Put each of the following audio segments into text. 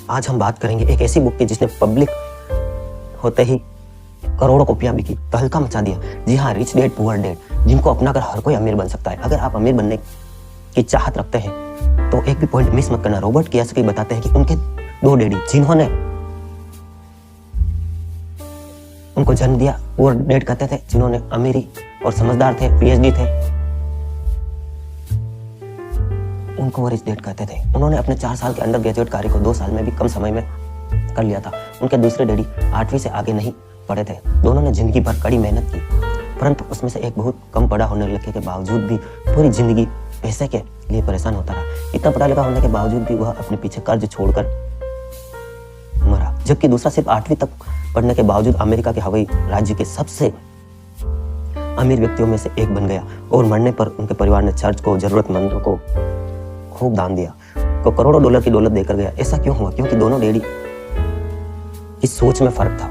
आज हम बात करेंगे एक ऐसी बुक की जिसने पब्लिक होते ही करोड़ों कॉपियां बिकी, तहलका मचा दिया। जी हाँ, रिच डैड पुअर डैड, जिनको अपनाकर हर कोई अमीर बन सकता है। अगर आप अमीर बनने की चाहत रखते हैं तो एक भी पॉइंट मिस मत करना। रॉबर्ट कियोसाकी बताते हैं कि उनके 2 डैडी जिन्होंने उनको जन्म दिया, पुअर डैड कहते थे, जिन्होंने अमीरी और समझदार थे, पीएचडी थे, उनको वो रिच डैड कहते थे। उन्होंने अपने 4 साल के अंडर ग्रेजुएट कार्य को 2 साल में भी कम समय में कर लिया था। उनके दूसरे डैडी 8वीं से आगे नहीं पढ़े थे। दोनों ने जिंदगी भर कड़ी मेहनत की, परंतु उसमें से एक बहुत कम पढ़ा होने लगे के बावजूद भी पूरी जिंदगी पैसे के लिए परेशान होता रहा। इतना पढ़ा लिखा होने के बावजूद भी वह अपने पीछे कर्ज छोड़कर मरा, जबकि दूसरा सिर्फ 8वीं तक पढ़ने के बावजूद अमेरिका के हवाई राज्य के सबसे अमीर व्यक्तियों में से एक बन गया और मरने पर उनके परिवार ने चर्च को, जरूरतमंदों को खूब दान दिया, को करोड़ों डॉलर की दौलत देकर गया। ऐसा क्यों हुआ? क्योंकि दोनों डैडी की सोच में फर्क था।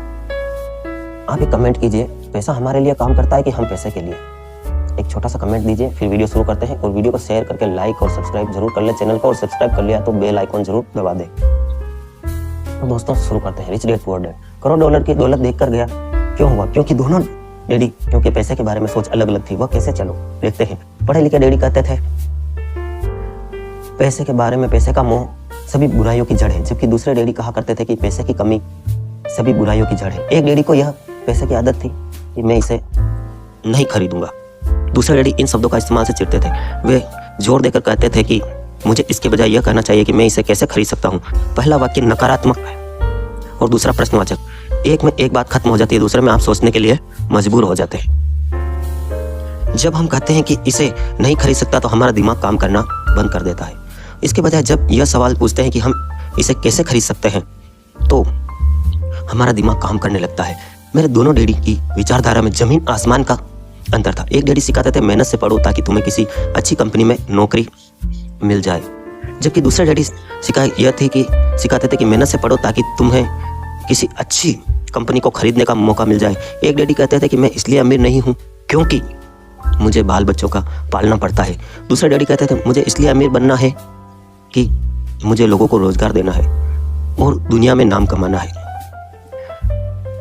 आप एक कमेंट कीजिए, पैसा हमारे लिए काम करता है कि हम पैसे के लिए? एक छोटा सा कमेंट दीजिए, फिर वीडियो शुरू करते हैं। और वीडियो को शेयर करके लाइक और सब्सक्राइब जरूर कर ले चैनल को, और सब्सक्राइब कर लिया तो बेल आइकन जरूर दबा दे। तो दोस्तों शुरू करते हैं। Rich dad poor dad crore dollar की दौलत देखकर गया। क्यों हुआ? क्योंकि दोनों डैडी, क्योंकि पैसे के बारे में सोच अलग अलग थी। वह कैसे? चलो देखते हैं। पढ़े लिखे डैडी कहते थे पैसे के बारे में, पैसे का मोह सभी बुराइयों की जड़ है, जबकि दूसरे डैडी कहा करते थे कि पैसे की कमी सभी बुराइयों की जड़ है। एक डैडी को यह पैसे की आदत थी कि मैं इसे नहीं खरीदूंगा। दूसरे डैडी इन शब्दों का इस्तेमाल से चिढ़ते थे। वे जोर देकर कहते थे कि मुझे इसके बजाय यह कहना चाहिए कि मैं इसे कैसे खरीद सकता हूँ। पहला वाक्य नकारात्मक है और दूसरा प्रश्नवाचक। एक में एक बात खत्म हो जाती है, दूसरे में आप सोचने के लिए मजबूर हो जाते हैं। जब हम कहते हैं कि इसे नहीं खरीद सकता तो हमारा दिमाग काम करना बंद कर देता है। इसके बजाय जब यह सवाल पूछते हैं कि हम इसे कैसे खरीद सकते हैं तो हमारा दिमाग काम करने लगता है। मेरे दोनों डैडी की विचारधारा में जमीन आसमान का अंतर था। एक डैडी सिखाते थे मेहनत से पढ़ो ताकि तुम्हें किसी अच्छी कंपनी में नौकरी मिल जाए, जबकि दूसरे डैडी सिखाते थे कि मेहनत से पढ़ो ताकि तुम्हें किसी अच्छी कंपनी को खरीदने का मौका मिल जाए। एक डैडी कहते थे कि मैं इसलिए अमीर नहीं हूँ क्योंकि मुझे बाल बच्चों का पालना पड़ता है। दूसरे डैडी कहते थे मुझे इसलिए अमीर बनना है कि मुझे लोगों को रोजगार देना है और दुनिया में नाम कमाना है।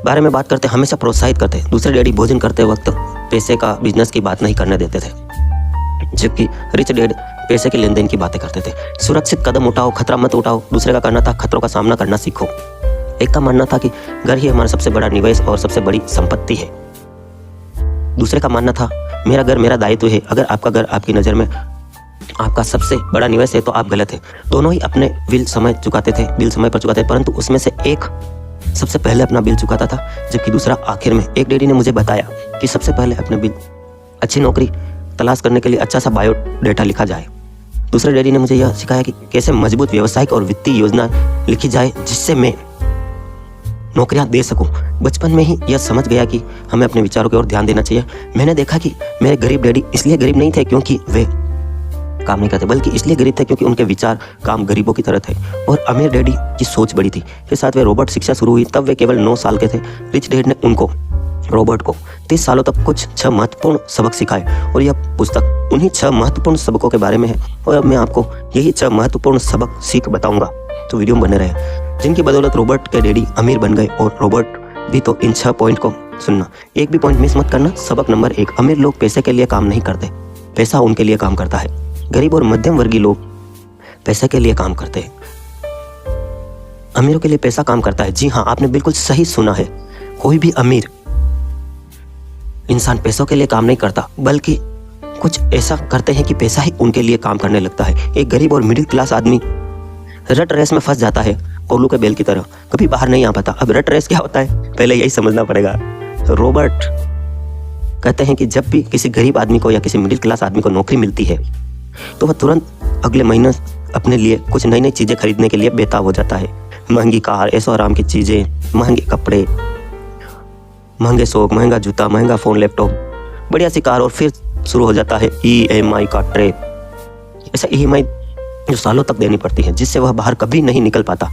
बारे में बात करते हमेशा प्रोत्साहित करते। दूसरे डैडी भोजन करते वक्त पैसे का, बिजनेस की बात नहीं करने देते थे, जबकि रिच डैड पैसे के लेन देन की बातें करते थे। सुरक्षित कदम उठाओ, खतरा मत उठाओ। दूसरे का कहना था खतरों का सामना करना सीखो। एक का मानना था कि घर ही हमारा सबसे बड़ा निवेश और सबसे बड़ी संपत्ति है। दूसरे का मानना था मेरा घर मेरा दायित्व है। अगर आपका घर आपकी नज़र में आपका सबसे बड़ा निवेश है तो आप गलत है। दोनों ही अपने बिल समय पर चुकाते थे, परंतु उसमें से एक सबसे पहले अपना बिल चुकाता था, जबकि दूसरा आखिर में। एक डैडी ने मुझे बताया कि सबसे पहले अपने बिल, अच्छी नौकरी तलाश करने के लिए अच्छा सा बायोडाटा लिखा जाए। दूसरे डैडी ने मुझे यह सिखाया कि कैसे मजबूत व्यावसायिक और वित्तीय योजना लिखी जाए जिससे मैं नौकरियां दे सकूं। बचपन में ही यह समझ गया कि हमें अपने विचारों की ओर ध्यान देना चाहिए। मैंने देखा कि मेरे गरीब डैडी इसलिए गरीब नहीं थे क्योंकि वे काम नहीं करते, बल्कि इसलिए गरीब थे क्योंकि उनके विचार काम गरीबों की तरह थे। और अमीर डैडी की सोच बड़ी थी। फिर साथ वे रॉबर्ट शिक्षा शुरू हुई, तब वे केवल 9 साल के थे। रिच डैड ने रॉबर्ट को 30 सालों तक कुछ 6 महत्वपूर्ण सबक सिखाए और यह पुस्तक उन्हीं 6 महत्वपूर्ण सबकों के बारे में है। और अब मैं आपको यही 6 महत्वपूर्ण सबक सीख बताऊंगा, तो वीडियो में बने रहे, जिनकी बदौलत रॉबर्ट के डैडी अमीर बन गए और रॉबर्ट भी। तो इन 6 पॉइंट को सुनना, एक भी पॉइंट मिस मत करना। सबक नंबर 1, अमीर लोग पैसे के लिए काम नहीं करते, पैसा उनके लिए काम करता है। गरीब और मध्यम वर्गीय लोग पैसे के लिए काम करते हैं, अमीरों के लिए पैसा काम करता है। जी हाँ, आपने बिल्कुल सही सुना है। कोई भी अमीर इंसान पैसों के लिए काम नहीं करता, बल्कि कुछ ऐसा करते हैं कि पैसा ही उनके लिए काम करने लगता है। एक गरीब और मिडिल क्लास आदमी रट रेस में फंस जाता है, कोल्लू के बेल की तरह, कभी बाहर नहीं आ पाता। अब रट रेस क्या होता है पहले यही समझना पड़ेगा। रॉबर्ट कहते हैं कि जब भी किसी गरीब आदमी को या किसी मिडिल क्लास आदमी को नौकरी मिलती है तो वह तुरंत अगले महीने अपने लिए कुछ नई नई चीज़ें खरीदने के लिए बेताब हो जाता है। महंगी कार, ऐशो आराम की चीज़ें, महंगे कपड़े, महंगे शौक, महंगा जूता, महंगा फ़ोन, लैपटॉप, बढ़िया सी कार। और फिर शुरू हो जाता है EMI का ट्रैप। ऐसा EMI जो सालों तक देनी पड़ती है, जिससे वह बाहर कभी नहीं निकल पाता।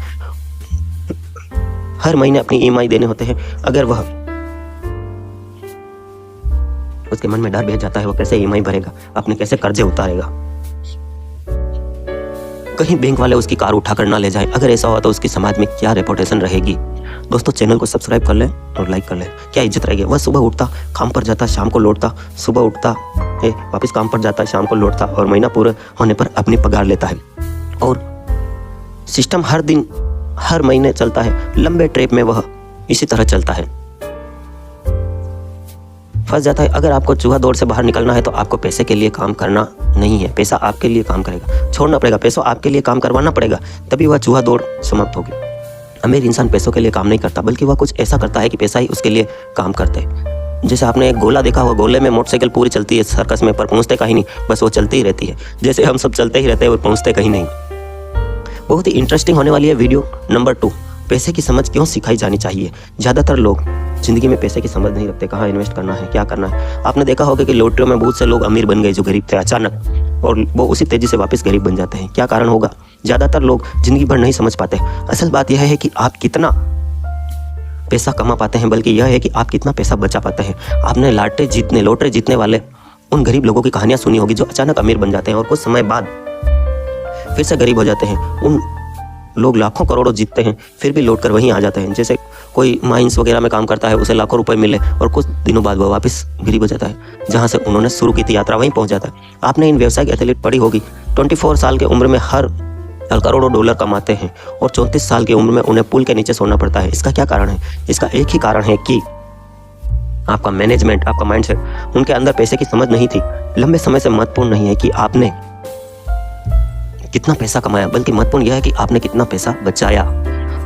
हर महीने अपनी EMI देने होते हैं। अगर वह, उसके मन में डर बैठ जाता है, वो कैसे EMI भरेगा, अपने कैसे कर्जे उतारेगा। कहीं बैंक वाले उसकी कार उठाकर ना ले जाए। अगर ऐसा हुआ तो उसकी समाज में क्या रेपुटेशन रहेगी। दोस्तों चैनल को सब्सक्राइब कर लें और लाइक कर लें, क्या इज्जत रहेगी। वह सुबह उठता, काम पर जाता, शाम को लौटता, सुबह उठता है, वापस काम पर जाता है, शाम को लौटता और महीना पूरा होने पर अपनी पगार लेता है। और सिस्टम हर दिन हर महीने चलता है, लंबे ट्रैक में वह इसी तरह चलता है, फंस जाता है। अगर आपको चूहा दौड़ से बाहर निकलना है तो आपको पैसे के लिए काम करना नहीं है, पैसा आपके लिए काम करेगा। छोड़ना पड़ेगा, पैसा आपके लिए काम करवाना पड़ेगा, तभी वह चूहा दौड़ समाप्त होगी। अमीर इंसान पैसों के लिए काम नहीं करता, बल्कि वह कुछ ऐसा करता है कि पैसा ही उसके लिए काम करता है। जैसे आपने एक गोला देखा हुआ, गोले में मोटरसाइकिल पूरी चलती है सर्कस में, पर पहुंचते कहीं नहीं, बस वो चलती ही रहती है। जैसे हम सब चलते ही रहते हैं और पहुंचते कहीं नहीं। बहुत ही इंटरेस्टिंग होने वाली है वीडियो नंबर 2, पैसे की समझ क्यों सिखाई जानी चाहिए। ज़्यादातर लोग जिंदगी में पैसे की समझ नहीं रखते, कहाँ इन्वेस्ट करना है, क्या करना है। आपने देखा होगा कि लॉटरियों में बहुत से लोग अमीर बन गए जो गरीब थे अचानक, और वो उसी तेजी से वापस गरीब बन जाते हैं। क्या कारण होगा? ज़्यादातर लोग जिंदगी भर नहीं समझ पाते। असल बात यह है कि आप कितना पैसा कमा पाते हैं, बल्कि यह है कि आप कितना पैसा बचा पाते हैं। आपने लॉटरी जीतने वाले उन गरीब लोगों की कहानियां सुनी होगी जो अचानक अमीर बन जाते हैं और कुछ समय बाद फिर से गरीब हो जाते हैं। उन लोग लाखों करोड़ों जीतते हैं फिर भी लौट कर वहीं आ जाते हैं। जैसे कोई माइंस वगैरह में काम करता है, उसे लाखों रुपए मिले और कुछ दिनों बाद वह वापस गरीब हो जाता है, जहां से उन्होंने शुरू की थी यात्रा वहीं पहुंच जाता है। आपने इन व्यावसायिक एथलीट पढ़ी होगी, 24 साल की उम्र में हर करोड़ों डॉलर कमाते हैं और 34 साल की उम्र में उन्हें पुल के नीचे सोना पड़ता है। इसका क्या कारण है? इसका एक ही कारण है कि आपका मैनेजमेंट, आपका माइंडसेट, उनके अंदर पैसे की समझ नहीं थी। लंबे समय से महत्वपूर्ण नहीं है कि आपने कितना पैसा कमाया, बल्कि महत्वपूर्ण यह है कि आपने कितना पैसा बचाया,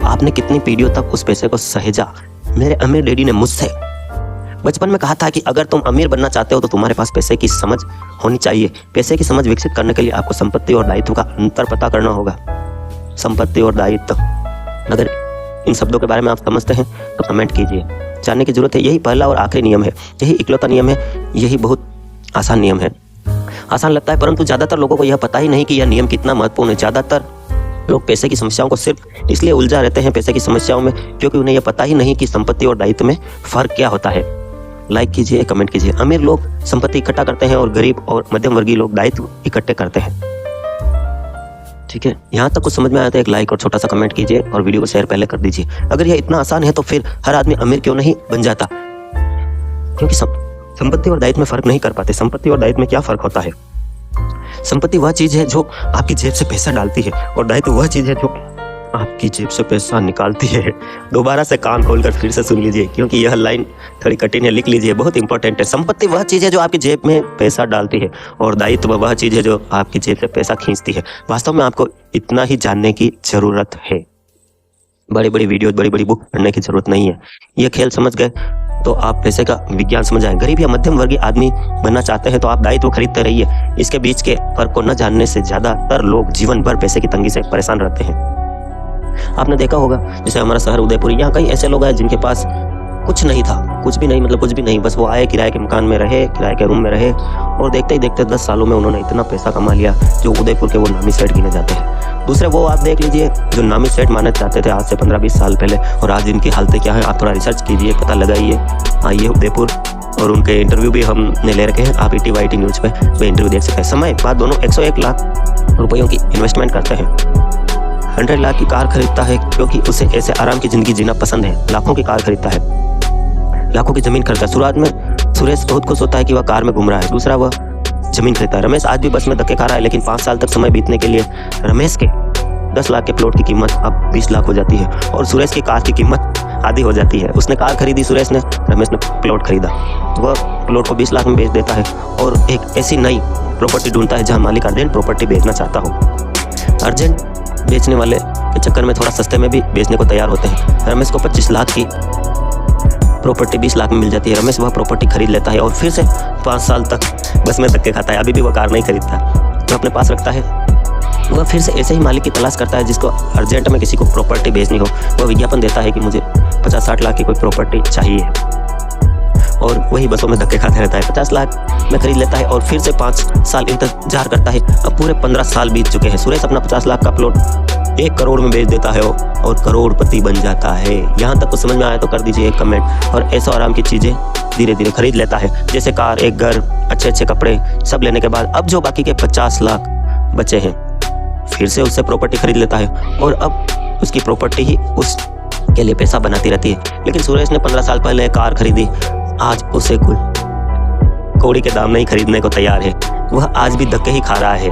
आपने कितनी पीढ़ियों तक उस पैसे को सहेजा। मेरे अमीर डैडी ने मुझसे बचपन में कहा था कि अगर तुम अमीर बनना चाहते हो तो तुम्हारे पास पैसे की समझ होनी चाहिए। पैसे की समझ विकसित करने के लिए आपको संपत्ति और दायित्व का अंतर पता करना होगा। संपत्ति और दायित्व, अगर इन शब्दों के बारे में आप समझते हैं तो कमेंट कीजिए, जानने की जरूरत है। यही पहला और आखिरी नियम है, यही इकलौता नियम है, यही बहुत आसान नियम है। आसान लगता है, परंतु ज़्यादातर लोगों को यह पता ही नहीं कि यह नियम कितना महत्वपूर्ण है। ज़्यादातर लोग पैसे की समस्याओं को सिर्फ इसलिए उलझा रहते हैं पैसे की समस्याओं में, क्योंकि उन्हें यह पता ही नहीं कि संपत्ति और दायित्व में फ़र्क क्या होता है। लाइक कीजिए, कमेंट कीजिए। अमीर लोग संपत्ति इकट्ठा करते हैं और गरीब और मध्यम वर्गीय लोग दायित्व इकट्ठे करते हैं। ठीक है, यहाँ तक कुछ समझ में आया तो एक लाइक और छोटा सा कमेंट कीजिए और वीडियो को शेयर पहले कर दीजिए। अगर यह इतना आसान है तो फिर हर आदमी अमीर क्यों नहीं बन जाता? क्योंकि संपत्ति और दायित्व में फ़र्क नहीं कर पाते। संपत्ति और दायित्व में क्या फ़र्क होता है? संपत्ति वह चीज है जो आपकी जेब से पैसा डालती है और दायित्व वह चीज है जो आपकी जेब से पैसा निकालती है। दोबारा से कान खोलकर फिर से सुन लीजिए, क्योंकि यह लाइन थोड़ी कठिन है, लिख लीजिए, बहुत इंपॉर्टेंट है। संपत्ति वह चीज है जो आपकी जेब में पैसा डालती है और दायित्व वह चीज है जो आपकी जेब से पैसा खींचती है। वास्तव में आपको इतना ही जानने की जरूरत है। बड़ी बड़ी वीडियो, बड़ी बड़ी बुक पढ़ने की जरूरत नहीं है। यह खेल समझ गए तो आप पैसे का विज्ञान समझ आए। गरीब या मध्यम वर्गीय आदमी बनना चाहते हैं तो आप दायित्व खरीदते रहिए। इसके बीच के फर्क को न जानने से ज्यादातर लोग जीवन भर पैसे की तंगी से परेशान रहते हैं। आपने देखा होगा, जैसे हमारा शहर उदयपुर, यहाँ कई ऐसे लोग हैं जिनके पास कुछ नहीं था, कुछ भी नहीं, मतलब कुछ भी नहीं, बस वो आए, किराए के मकान में रहे, किराए के रूम में रहे और देखते ही देखते 10 सालों में उन्होंने इतना पैसा कमा लिया जो उदयपुर के वो नामी सेठ गिने जाते हैं। दूसरे वो आप देख लीजिए जो नामी सेठ माने जाते थे आज से 15-20 साल पहले, और आज इनकी हालतें क्या है आप थोड़ा रिसर्च कीजिए, पता लगाइए। आइए उदयपुर, और उनके इंटरव्यू भी हमने ले रखे हैं, आप ETYT न्यूज़ पे वे इंटरव्यू देख सकते हैं। समय बाद दोनों 101 लाख रुपयों की इन्वेस्टमेंट करते हैं। 100 लाख की कार खरीदता है क्योंकि उसे ऐसे आराम की जिंदगी जीना पसंद है। लाखों की कार खरीदता है, लाखों की जमीन खरीदता है। शुरुआत में सुरेश बहुत खुश होता है कि वह कार में घूम रहा है। दूसरा, वह जमीन खरीदता है। रमेश आज भी बस में धक्के खा रहा है, लेकिन 5 साल तक समय बीतने के लिए रमेश के 10 लाख के प्लॉट की कीमत अब 20 लाख हो जाती है और सुरेश की कार की कीमत आधी हो जाती है। उसने कार खरीदी सुरेश ने, रमेश ने प्लॉट खरीदा। वह प्लॉट को 20 लाख में बेच देता है और एक ऐसी नई प्रॉपर्टी ढूंढता है जहां मालिक अर्जेंट प्रॉपर्टी बेचना चाहता हो। अर्जेंट बेचने वाले के चक्कर में थोड़ा सस्ते में भी बेचने को तैयार होते हैं। रमेश को 25 लाख की प्रॉपर्टी 20 लाख में मिल जाती है। रमेश वह प्रॉपर्टी खरीद लेता है और फिर से 5 साल तक बस में धक्के खाता है। अभी भी वह कार नहीं खरीदता, जो अपने पास रखता है। वह फिर से ऐसे ही मालिक की तलाश करता है जिसको अर्जेंट में किसी को प्रॉपर्टी बेचनी हो। वह विज्ञापन देता है कि मुझे 50-60 लाख की कोई प्रॉपर्टी चाहिए और वही बसों में धक्के खाते रहता है। 50 लाख में खरीद लेता है और फिर से 5 साल इंतजार करता है। अब पूरे 15 साल बीत चुके हैं। सुरेश अपना 50 लाख का प्लॉट 1 करोड़ में बेच देता है और करोड़पति बन जाता है। यहाँ तक कुछ समझ में आया तो कर दीजिए एक कमेंट। और ऐसा आराम की चीज़ें धीरे धीरे खरीद लेता है, जैसे कार, एक घर, अच्छे अच्छे कपड़े, सब लेने के बाद अब जो बाकी के 50 लाख बचे हैं फिर से उससे प्रॉपर्टी खरीद लेता है और अब उसकी प्रॉपर्टी ही उसके लिए पैसा बनाती रहती है। लेकिन सुरेश ने 15 साल पहले कार खरीदी, आज उसे कुल कौड़ी के दाम नहीं खरीदने को तैयार है। वह आज भी धक्के ही खा रहा है,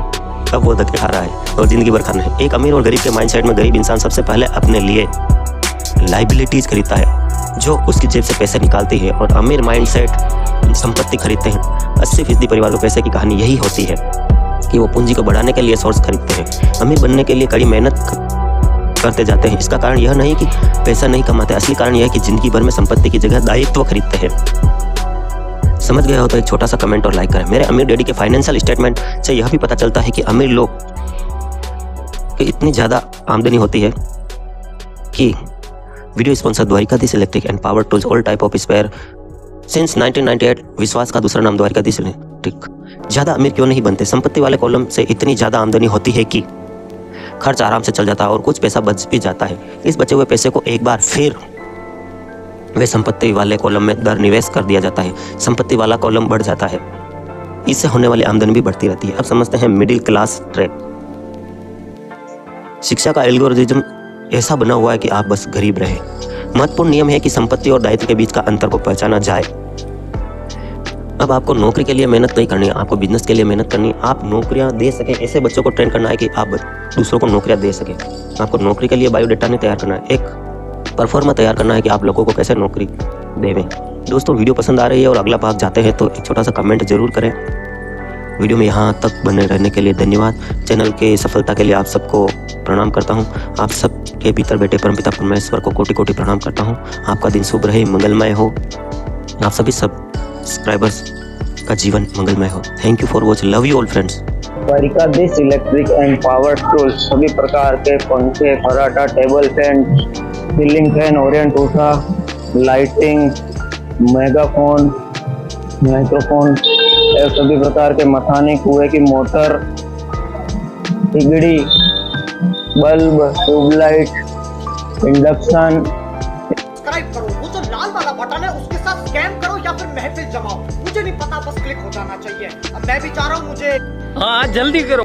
अब वो धक्के खा रहा है और जिंदगी भर खाना है। एक अमीर और गरीब के माइंडसेट में गरीब इंसान सबसे पहले अपने लिए लाइबिलिटीज खरीदता है जो उसकी जेब से पैसे निकालती है, और अमीर माइंडसेट संपत्ति खरीदते हैं। 80% परिवार को पैसे की कहानी यही होती है कि वो पूंजी को बढ़ाने के लिए सोर्स खरीदते हैं, अमीर बनने के लिए कड़ी मेहनत करते जाते हैं। इसका कारण यह नहीं कि पैसा नहीं कमाते, असली कारण यह है कि जिंदगी भर में संपत्ति की जगह दायित्व खरीदते हैं। समझ गया हो तो एक छोटा सा कमेंट और लाइक करें। मेरे अमीर डैडी के फाइनेंशियल स्टेटमेंट से यह भी पता चलता है कि अमीर लोग की इतनी ज़्यादा आमदनी होती है कि video sponsor Dwarikadhish electric and power tools all type of spare since 1998, विश्वास का दूसरा नाम द्वारिकाधीश इलेक्ट्रिक। ज़्यादा अमीर क्यों नहीं बनते? संपत्ति वाले कॉलम से इतनी ज़्यादा आमदनी होती है कि खर्च आराम से चल जाता है और कुछ पैसा बच भी जाता है। इस बचे हुए पैसे को एक बार फिर वे संपत्ति वाले कॉलम में दर निवेश कर दिया जाता है, संपत्ति वाला कॉलम बढ़ जाता है, इससे होने वाली आमदनी भी बढ़ती रहती है। अब समझते हैं मिडिल क्लास ट्रैप। शिक्षा का एल्गोरिथम ऐसा बना हुआ है कि आप बस गरीब रहे। महत्वपूर्ण नियम है कि संपत्ति और दायित्व के बीच का अंतर को पहचाना जाए। अब आपको नौकरी के लिए मेहनत नहीं करनी है, आपको बिजनेस के लिए मेहनत करनी है। आप नौकरियां दे सके ऐसे बच्चों को ट्रेन करना है कि आप दूसरों को नौकरियां दे सके। आपको नौकरी के लिए बायोडाटा नहीं तैयार करना है, एक परफॉर्मा तैयार करना है कि आप लोगों को कैसे नौकरी देवें। दोस्तों, वीडियो पसंद आ रही है और अगला भाग जाते हैं तो एक छोटा सा कमेंट जरूर करें। वीडियो में यहाँ तक बने रहने के लिए धन्यवाद। चैनल के सफलता के लिए आप सबको प्रणाम करता हूँ। आप सबके भीतर बैठे परमपिता परमेश्वर को कोटि कोटि प्रणाम करता हूँ। आपका दिन शुभ रहे, मंगलमय हो। आप सभी सब्सक्राइबर्स का जीवन मंगलमय हो। Thank you for watching, love you all friends. Dwarkadhish electric and power tools सभी प्रकार के पंखे, फर्राटा, table fan, ceiling fan, Orient Usha, lighting, megaphone, microphone, सभी प्रकार के मथानी, कुएं की मोटर, तिगड़ी, बल्ब, ट्यूबलाइट, इंडक्शन। सब्सक्राइब करो, वो जो लाल वाला बटन है उसके साथ स्कैम करो या फिर महफिल जमाओ, मुझे नहीं पता, बस क्लिक हो जाना चाहिए। अब मैं भी चाह रहा हूँ मुझे। हाँ जल्दी करो।